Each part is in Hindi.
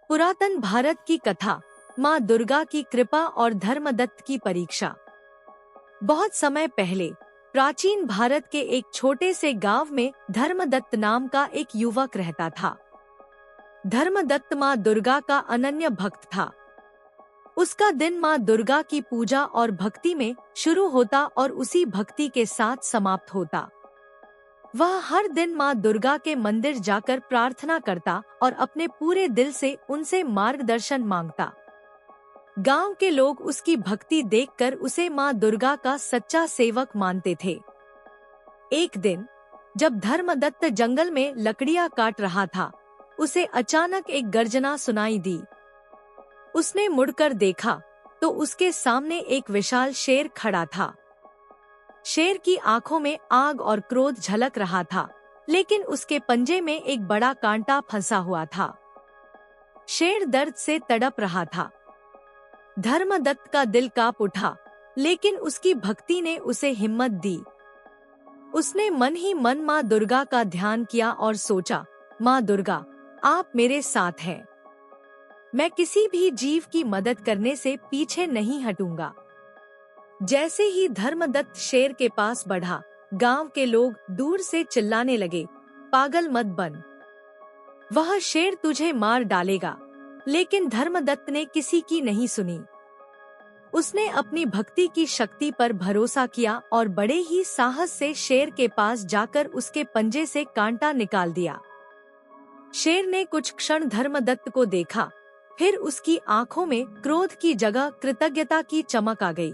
पुरातन भारत की कथा, माँ दुर्गा की कृपा और धर्मदत्त की परीक्षा। बहुत समय पहले प्राचीन भारत के एक छोटे से गांव में धर्मदत्त नाम का एक युवक रहता था। धर्मदत्त माँ दुर्गा का अनन्य भक्त था। उसका दिन माँ दुर्गा की पूजा और भक्ति में शुरू होता और उसी भक्ति के साथ समाप्त होता। वह हर दिन माँ दुर्गा के मंदिर जाकर प्रार्थना करता और अपने पूरे दिल से उनसे मार्गदर्शन मांगता। गांव के लोग उसकी भक्ति देखकर उसे माँ दुर्गा का सच्चा सेवक मानते थे। एक दिन जब धर्मदत्त जंगल में लकड़ियां काट रहा था, उसे अचानक एक गर्जना सुनाई दी। उसने मुड़कर देखा तो उसके सामने एक विशाल शेर खड़ा था। शेर की आंखों में आग और क्रोध झलक रहा था, लेकिन उसके पंजे में एक बड़ा कांटा फंसा हुआ था। शेर दर्द से तड़प रहा था। धर्मदत्त का दिल कांप उठा, लेकिन उसकी भक्ति ने उसे हिम्मत दी। उसने मन ही मन माँ दुर्गा का ध्यान किया और सोचा, माँ दुर्गा, आप मेरे साथ हैं। मैं किसी भी जीव की मदद करने से पीछे नहीं हटूंगा। जैसे ही धर्मदत्त शेर के पास बढ़ा, गांव के लोग दूर से चिल्लाने लगे, पागल मत बन, वह शेर तुझे मार डालेगा। लेकिन धर्मदत्त ने किसी की नहीं सुनी। उसने अपनी भक्ति की शक्ति पर भरोसा किया और बड़े ही साहस से शेर के पास जाकर उसके पंजे से कांटा निकाल दिया। शेर ने कुछ क्षण धर्मदत्त को देखा, फिर उसकी आंखों में क्रोध की जगह कृतज्ञता की चमक आ गई।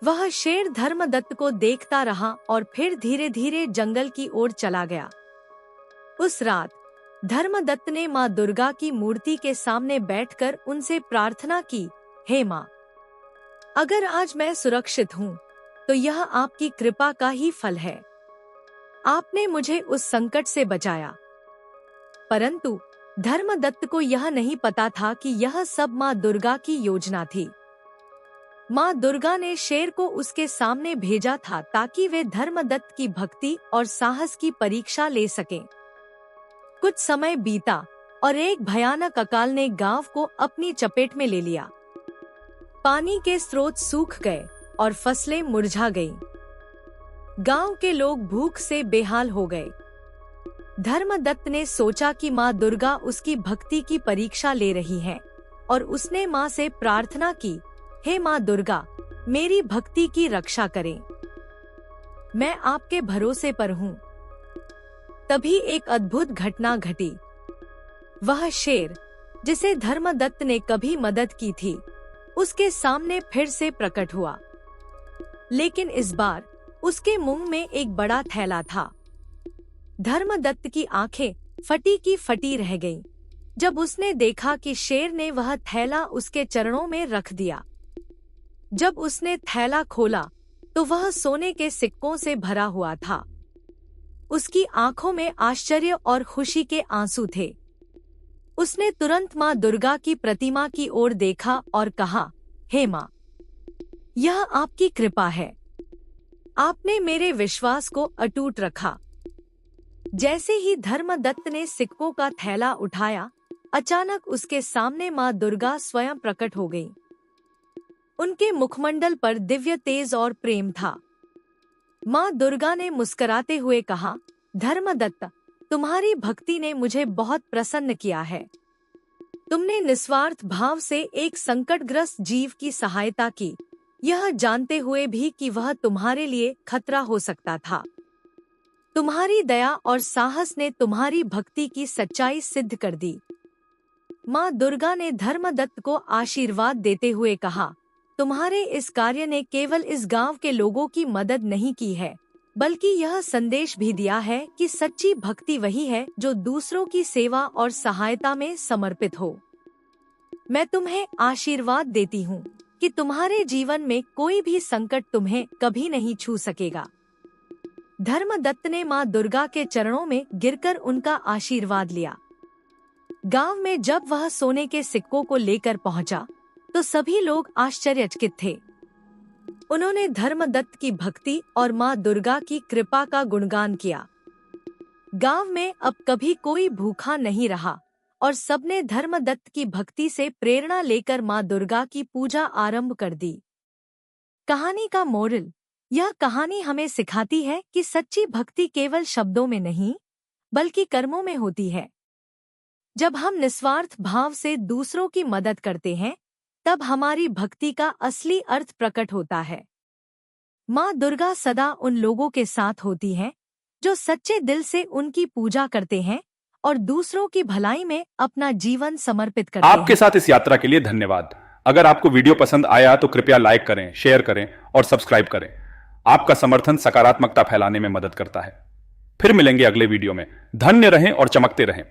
वह शेर धर्मदत्त को देखता रहा और फिर धीरे धीरे जंगल की ओर चला गया। उस रात धर्मदत्त ने माँ दुर्गा की मूर्ति के सामने बैठकर उनसे प्रार्थना की, हे माँ, अगर आज मैं सुरक्षित हूँ तो यह आपकी कृपा का ही फल है। आपने मुझे उस संकट से बचाया। परंतु धर्मदत्त को यह नहीं पता था कि यह सब माँ दुर्गा की योजना थी। माँ दुर्गा ने शेर को उसके सामने भेजा था ताकि वे धर्मदत्त की भक्ति और साहस की परीक्षा ले सकें। कुछ समय बीता और एक भयानक अकाल ने गांव को अपनी चपेट में ले लिया। पानी के स्रोत सूख गए और फसलें मुरझा गईं। गांव के लोग भूख से बेहाल हो गए। धर्मदत्त ने सोचा कि माँ दुर्गा उसकी भक्ति की परीक्षा ले रही है और उसने माँ से प्रार्थना की, हे माँ दुर्गा, मेरी भक्ति की रक्षा करें। मैं आपके भरोसे पर हूँ। तभी एक अद्भुत घटना घटी। वह शेर जिसे धर्मदत्त ने कभी मदद की थी, उसके सामने फिर से प्रकट हुआ। लेकिन इस बार उसके मुंह में एक बड़ा थैला था। धर्मदत्त की आंखें फटी की फटी रह गईं, जब उसने देखा कि शेर ने वह थैला उसके चरणों में रख दिया। जब उसने थैला खोला तो वह सोने के सिक्कों से भरा हुआ था। उसकी आंखों में आश्चर्य और खुशी के आंसू थे। उसने तुरंत माँ दुर्गा की प्रतिमा की ओर देखा और कहा, हे माँ, यह आपकी कृपा है। आपने मेरे विश्वास को अटूट रखा। जैसे ही धर्मदत्त ने सिक्कों का थैला उठाया, अचानक उसके सामने माँ दुर्गा स्वयं प्रकट हो गई। उनके मुखमंडल पर दिव्य तेज और प्रेम था। माँ दुर्गा ने मुस्कुराते हुए कहा, धर्मदत्त, तुम्हारी भक्ति ने मुझे बहुत प्रसन्न किया है। तुमने निस्वार्थ भाव से एक संकटग्रस्त जीव की सहायता की, यह जानते हुए भी कि वह तुम्हारे लिए खतरा हो सकता था। तुम्हारी दया और साहस ने तुम्हारी भक्ति की सच्चाई सिद्ध कर दी। माँ दुर्गा ने धर्मदत्त को आशीर्वाद देते हुए कहा, तुम्हारे इस कार्य ने केवल इस गांव के लोगों की मदद नहीं की है, बल्कि यह संदेश भी दिया है कि सच्ची भक्ति वही है जो दूसरों की सेवा और सहायता में समर्पित हो। मैं तुम्हें आशीर्वाद देती हूँ कि तुम्हारे जीवन में कोई भी संकट तुम्हें कभी नहीं छू सकेगा। धर्मदत्त ने माँ दुर्गा के चरणों में गिरकर उनका आशीर्वाद लिया। गांव में जब वह सोने के सिक्कों को लेकर पहुंचा, तो सभी लोग आश्चर्यचकित थे। उन्होंने धर्मदत्त की भक्ति और माँ दुर्गा की कृपा का गुणगान किया। गांव में अब कभी कोई भूखा नहीं रहा और सबने धर्मदत्त की भक्ति से प्रेरणा लेकर मां दुर्गा की पूजा आरंभ कर दी। कहानी का मोरल: यह कहानी हमें सिखाती है कि सच्ची भक्ति केवल शब्दों में नहीं, बल्कि कर्मों में होती है। जब हम निस्वार्थ भाव से दूसरों की मदद करते हैं, तब हमारी भक्ति का असली अर्थ प्रकट होता है। मां दुर्गा सदा उन लोगों के साथ होती हैं जो सच्चे दिल से उनकी पूजा करते हैं और दूसरों की भलाई में अपना जीवन समर्पित करते हैं। आपके साथ इस यात्रा के लिए धन्यवाद। अगर आपको वीडियो पसंद आया तो कृपया लाइक करें, शेयर करें और सब्सक्राइब करें। आपका समर्थन सकारात्मकता फैलाने में मदद करता है। फिर मिलेंगे अगले वीडियो में। धन्य रहें और चमकते रहें।